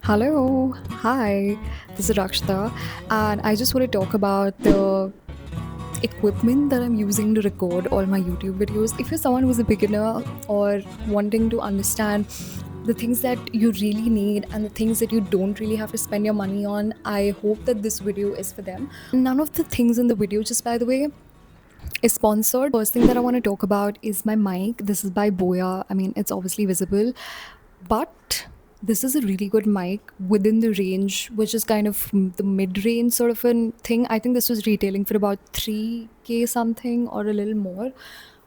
Hello, hi, this is Rakshita, and I just want to talk about the equipment that I'm using to record all my YouTube videos. If you're someone who's a beginner or wanting to understand the things that you really need and the things that you don't really have to spend your money on, I hope that this video is for them. None of the things in the video, just by the way, is sponsored. First thing that I want to talk about is my mic. This is by Boya. I mean, it's obviously visible, but this is a really good mic within the range, which is kind of the mid-range sort of a thing. I think this was retailing for about 3K something or a little more,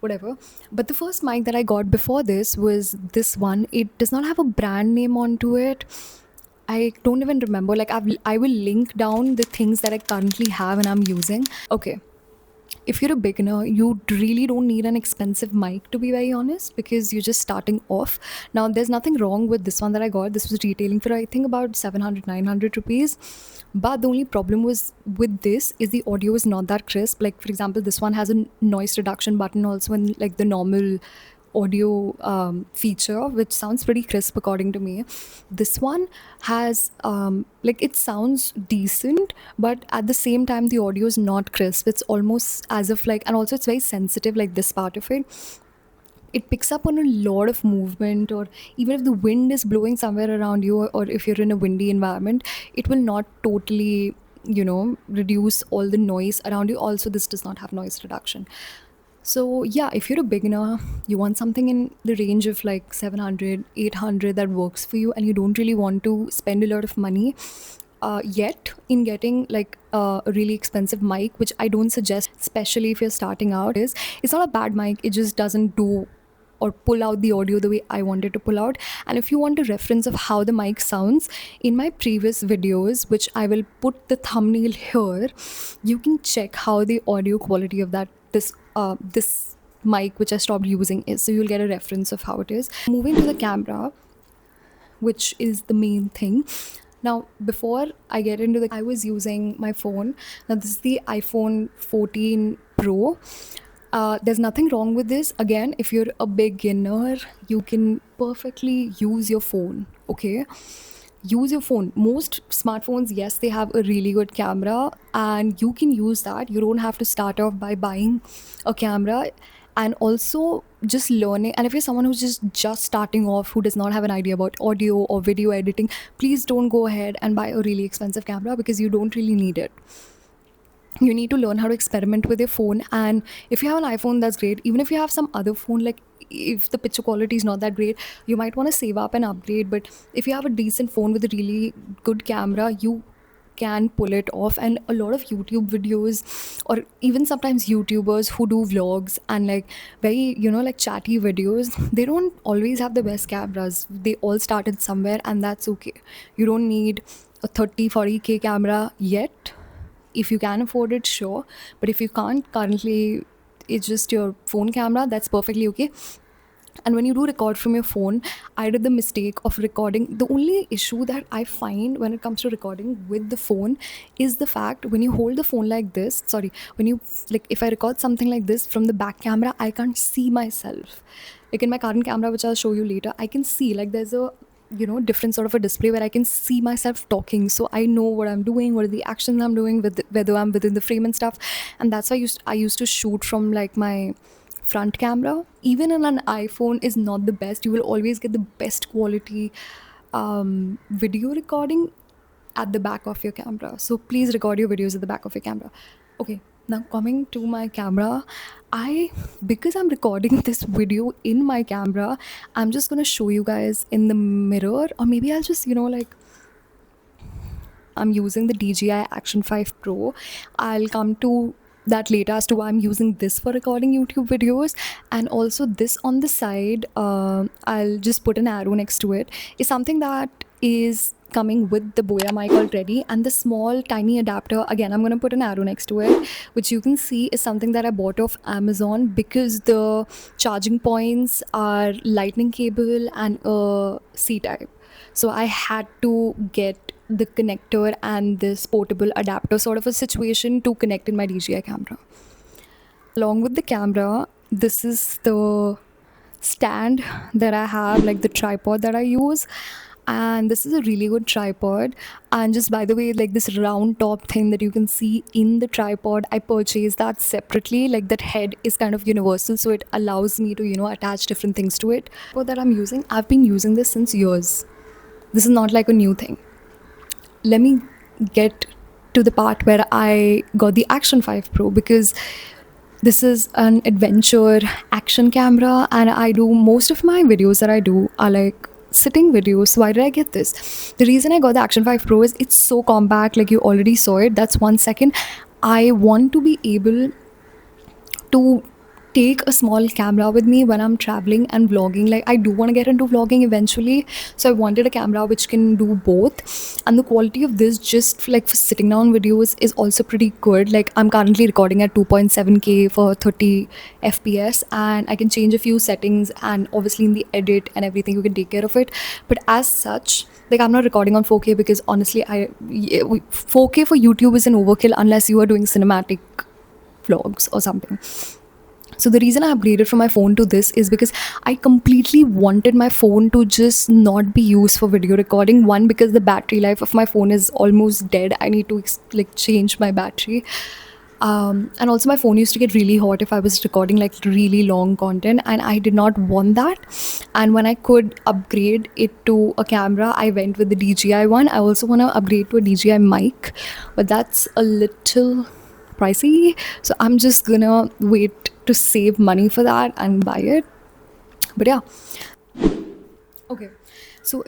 whatever. But the first mic that I got before this was this one. It does not have a brand name onto it. I don't even remember. Like I will link down the things that I currently have and I'm using. Okay, if you're a beginner, you really don't need an expensive mic, to be very honest, because you're just starting off. Now, there's nothing wrong with this one that I got. This was retailing for, I think, about 700, 900 rupees. But the only problem was with this is the audio is not that crisp. Like, for example, this one has a noise reduction button also in like the normal audio feature, which sounds pretty crisp according to me. This one has like it sounds decent, but at the same time the audio is not crisp. It's almost as if like, and also it's very sensitive, like this part of it picks up on a lot of movement, or even if the wind is blowing somewhere around you, or if you're in a windy environment, it will not totally reduce all the noise around you. Also, this does not have noise reduction. So yeah, if you're a beginner, you want something in the range of like 700, 800 that works for you, and you don't really want to spend a lot of money yet in getting like a really expensive mic, which I don't suggest, especially if you're starting out. Is it's not a bad mic, it just doesn't do or pull out the audio the way I wanted to pull out. And if you want a reference of how the mic sounds, in my previous videos, which I will put the thumbnail here, you can check how the audio quality of this mic, which I stopped using, is. So you'll get a reference of how it is. Moving to the camera, which is the main thing. Now, before I get into I was using my phone. Now, this is the iPhone 14 Pro. There's nothing wrong with this. Again, if you're a beginner, you can perfectly use your phone, okay? Use your phone. Most smartphones, yes, they have a really good camera, and you can use that. You don't have to start off by buying a camera. And also just learning, and if you're someone who's just starting off, who does not have an idea about audio or video editing, please don't go ahead and buy a really expensive camera, because you don't really need it. You need to learn how to experiment with your phone. And if you have an iPhone, that's great. Even if you have some other phone, like if the picture quality is not that great, you might want to save up and upgrade. But if you have a decent phone with a really good camera, you can pull it off. And a lot of YouTube videos, or even sometimes YouTubers who do vlogs and like very like chatty videos, they don't always have the best cameras. They all started somewhere, and that's okay. You don't need a 30-40K camera yet. If you can afford it, sure. But if you can't, currently it's just your phone camera, that's perfectly okay. And when you do record from your phone, I did the mistake of recording. The only issue that I find when it comes to recording with the phone is the fact, when you hold the phone like this, when you, like, if I record something like this from the back camera, I can't see myself. Like in my current camera, which I'll show you later, I can see, like, there's a different sort of a display where I can see myself talking, so I know what I'm doing, what are the actions I'm doing, whether I'm within the frame and stuff. And that's why I used to shoot from like my front camera. Even in an iPhone is not the best. You will always get the best quality video recording at the back of your camera. So please record your videos at the back of your camera. Okay, now coming to my camera, because I'm recording this video in my camera, I'm just gonna show you guys in the mirror, or maybe I'll just I'm using the DJI Action 5 Pro. I'll come to that later as to why I'm using this for recording YouTube videos. And also this on the side, I'll just put an arrow next to it, is something that is coming with the Boya mic already. And the small tiny adapter, again, I'm going to put an arrow next to it, which you can see is something that I bought off Amazon, because the charging points are lightning cable and a C-type. So I had to get the connector and this portable adapter sort of a situation to connect in my DJI camera. Along with the camera, this is the stand that I have, like the tripod that I use. And this is a really good tripod. And just by the way, like this round top thing that you can see in the tripod, I purchased that separately. Like that head is kind of universal, so it allows me to, attach different things to it. But that I'm using, I've been using this since years. This is not like a new thing. Let me get to the part where I got the Action 5 Pro, because this is an adventure action camera, and I do most of my videos that I do are like sitting videos. So why did I get this? The reason I got the Action 5 Pro is it's so compact. Like you already saw it. That's 1 second. I want to be able to take a small camera with me when I'm traveling and vlogging. Like I do want to get into vlogging eventually, so I wanted a camera which can do both. And the quality of this, just like for sitting down videos, is also pretty good. Like I'm currently recording at 2.7K for 30 FPS, and I can change a few settings, and obviously in the edit and everything you can take care of it. But as such, like I'm not recording on 4K because honestly 4K for YouTube is an overkill unless you are doing cinematic vlogs or something. So the reason I upgraded from my phone to this is because I completely wanted my phone to just not be used for video recording. One, because the battery life of my phone is almost dead. I need to like change my battery. And also my phone used to get really hot if I was recording like really long content, and I did not want that. And when I could upgrade it to a camera, I went with the DJI one. I also want to upgrade to a DJI mic, but that's a little pricey, so I'm just gonna wait to save money for that and buy it. But yeah, okay, so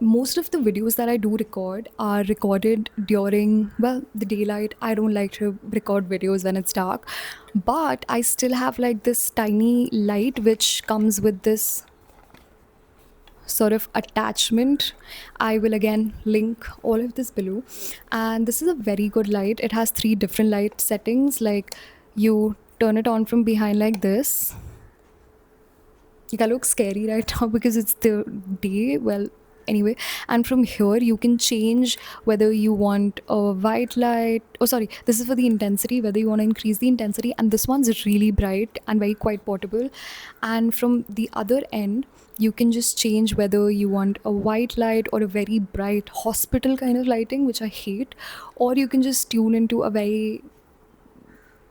most of the videos that I do record are recorded during, well, the daylight. I don't like to record videos when it's dark, but I still have like this tiny light which comes with this sort of attachment. I will again link all of this below. And this is a very good light. It has 3 different light settings. Like you turn it on from behind like this. Like I look scary right now because it's the day. Well, anyway, and from here you can change whether you want a white light. Oh sorry, this is for the intensity, whether you want to increase the intensity. And this one's really bright and very quite portable. And from the other end, you can just change whether you want a white light or a very bright hospital kind of lighting, which I hate, or you can just tune into a very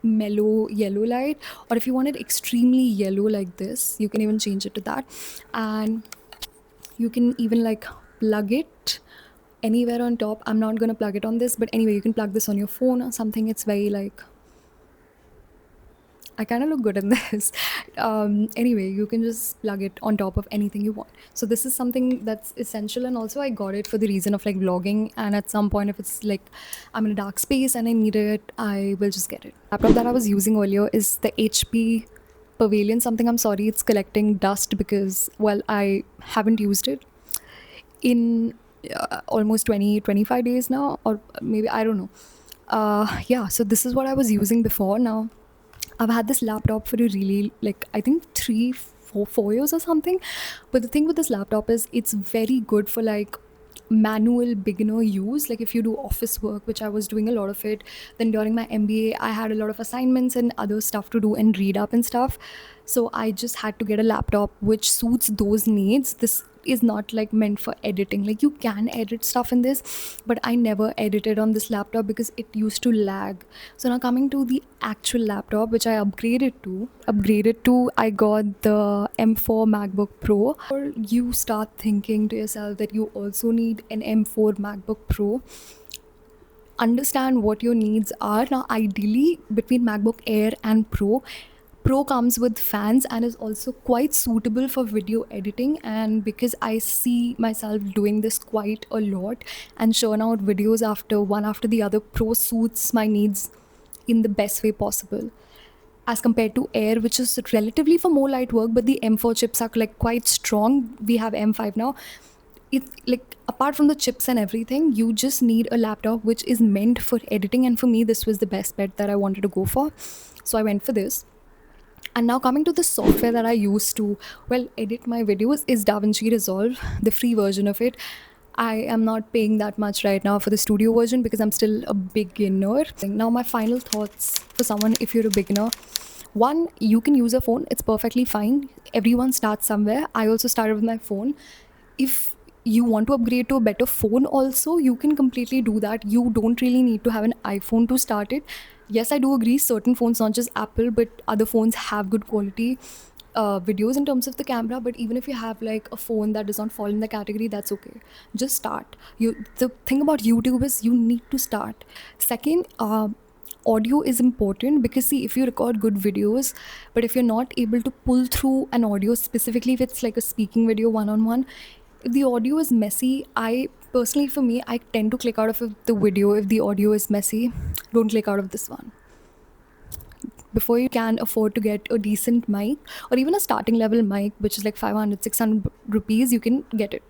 mellow yellow light, or if you want it extremely yellow like this, you can even change it to that. And you can even like plug it anywhere on top. I'm not gonna plug it on this, but anyway, you can plug this on your phone or something. It's very like, I kind of look good in this. Anyway, you can just plug it on top of anything you want. So this is something that's essential, and also I got it for the reason of like vlogging. And at some point, if it's like I'm in a dark space and I need it, I will just get it. Laptop that I was using earlier is the HP Pavilion something. I'm sorry, it's collecting dust because, well, I haven't used it in almost 20-25 days now, or maybe, I don't know. Yeah, so this is what I was using before. Now I've had this laptop for a really, like, I think 4 years or something. But the thing with this laptop is it's very good for like manual beginner use. Like if you do office work, which I was doing a lot of it. Then during my MBA, I had a lot of assignments and other stuff to do and read up and stuff. So I just had to get a laptop which suits those needs. This is not like meant for editing. Like you can edit stuff in this, but I never edited on this laptop because it used to lag. So now coming to the actual laptop which I upgraded to, I got the M4 MacBook Pro. Or you start thinking to yourself that you also need an M4 MacBook Pro. Understand what your needs are. Now ideally between MacBook Air and Pro comes with fans and is also quite suitable for video editing. And because I see myself doing this quite a lot and churn out videos one after the other, Pro suits my needs in the best way possible as compared to Air, which is relatively for more light work, but the M4 chips are like quite strong. We have M5 now. It, like, apart from the chips and everything, you just need a laptop which is meant for editing, and for me this was the best bet that I wanted to go for, so I went for this. And now coming to the software that I use to, well, edit my videos is DaVinci Resolve, the free version of it. I am not paying that much right now for the studio version because I'm still a beginner. Now my final thoughts for someone if you're a beginner. One, you can use a phone. It's perfectly fine. Everyone starts somewhere. I also started with my phone. If you want to upgrade to a better phone also, you can completely do that. You don't really need to have an iPhone to start it. Yes, I do agree, certain phones, not just Apple but other phones, have good quality videos in terms of the camera. But even if you have like a phone that does not fall in the category, that's okay. Just start. The thing about YouTube is you need to start. Second, audio is important, because see, if you record good videos but if you're not able to pull through an audio, specifically if it's like a speaking video one-on-one, if the audio is messy, I personally, for me, I tend to click out of the video if the audio is messy. Don't click out of this one. Before you can afford to get a decent mic or even a starting level mic, which is like 500-600 rupees, you can get it.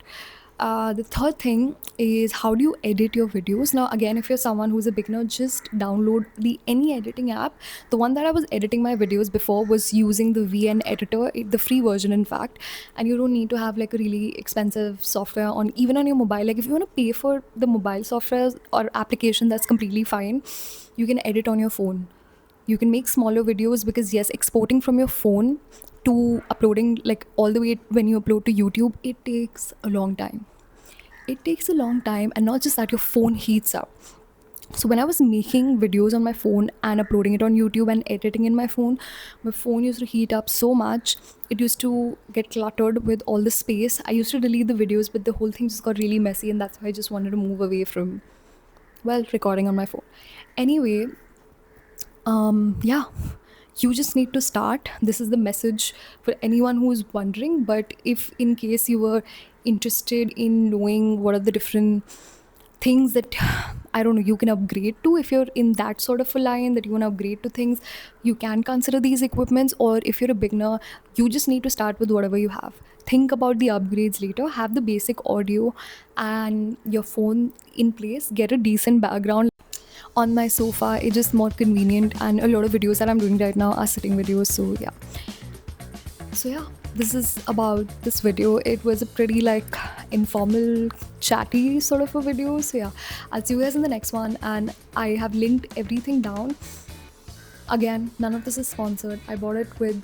The third thing is, how do you edit your videos? Now again, if you're someone who's a beginner, just download any editing app. The one that I was editing my videos before was using the VN editor, the free version in fact. And you don't need to have like a really expensive software on, even on your mobile. Like if you want to pay for the mobile software or application, that's completely fine. You can edit on your phone. You can make smaller videos, because yes, exporting from your phone to uploading, like all the way when you upload to YouTube, it takes a long time. It takes a long time, and not just that, your phone heats up. So when I was making videos on my phone and uploading it on YouTube and editing in my phone used to heat up so much. It used to get cluttered with all the space. I used to delete the videos, but the whole thing just got really messy, and that's why I just wanted to move away from, well, recording on my phone. Anyway, yeah, you just need to start. This is the message for anyone who's wondering. But if in case you were interested in knowing what are the different things that, I don't know, you can upgrade to, if you're in that sort of a line that you want to upgrade to things, you can consider these equipments. Or if you're a beginner, you just need to start with whatever you have. Think about the upgrades later. Have the basic audio and your phone in place. Get a decent background on my sofa. It's just more convenient, and a lot of videos that I'm doing right now are sitting videos. So yeah, this is about this video. It was a pretty like informal, chatty sort of a video. So yeah, I'll see you guys in the next one, and I have linked everything down. Again, none of this is sponsored. I bought it with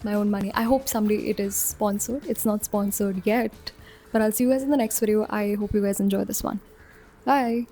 my own money. I hope someday it is sponsored. It's not sponsored yet, but I'll see you guys in the next video. I hope you guys enjoy this one. Bye.